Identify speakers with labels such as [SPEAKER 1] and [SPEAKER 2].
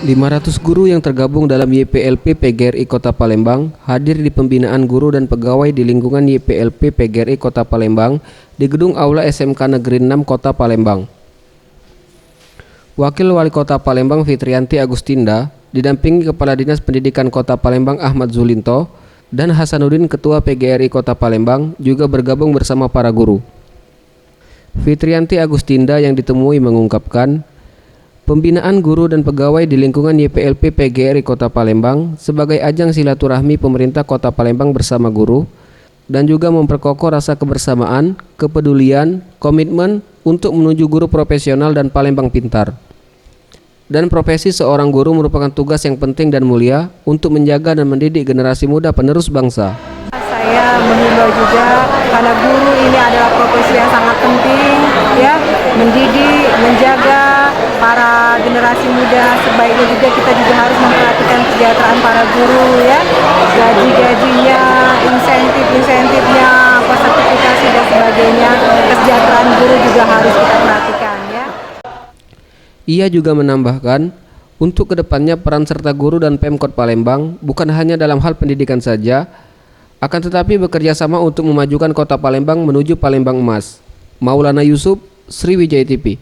[SPEAKER 1] 500 guru yang tergabung dalam YPLP PGRI Kota Palembang hadir di pembinaan guru dan pegawai di lingkungan YPLP PGRI Kota Palembang di Gedung Aula SMK Negeri 6 Kota Palembang. Wakil Wali Kota Palembang Fitrianti Agustinda didampingi Kepala Dinas Pendidikan Kota Palembang Ahmad Zulinto dan Hasanuddin Ketua PGRI Kota Palembang juga bergabung bersama para guru. Fitrianti Agustinda yang ditemui mengungkapkan, pembinaan guru dan pegawai di lingkungan YPLP PGRI Kota Palembang sebagai ajang silaturahmi pemerintah Kota Palembang bersama guru dan juga memperkokoh rasa kebersamaan, kepedulian, komitmen untuk menuju guru profesional dan Palembang pintar. Dan profesi seorang guru merupakan tugas yang penting dan mulia untuk menjaga dan mendidik generasi muda penerus bangsa.
[SPEAKER 2] Saya mengimbau juga karena guru ini adalah profesi yang sangat penting, ya, mendidik, menjaga para generasi muda. Sebaiknya juga kita juga harus memperhatikan kesejahteraan para guru, ya, gaji-gajinya, insentifnya, sertifikasi dan sebagainya. Kesejahteraan guru juga harus kita perhatikan, ya.
[SPEAKER 1] Ia juga menambahkan, untuk kedepannya peran serta guru dan Pemkot Palembang bukan hanya dalam hal pendidikan saja, akan tetapi bekerja sama untuk memajukan Kota Palembang menuju Palembang Emas. Maulana Yusuf, Sriwijaya TV.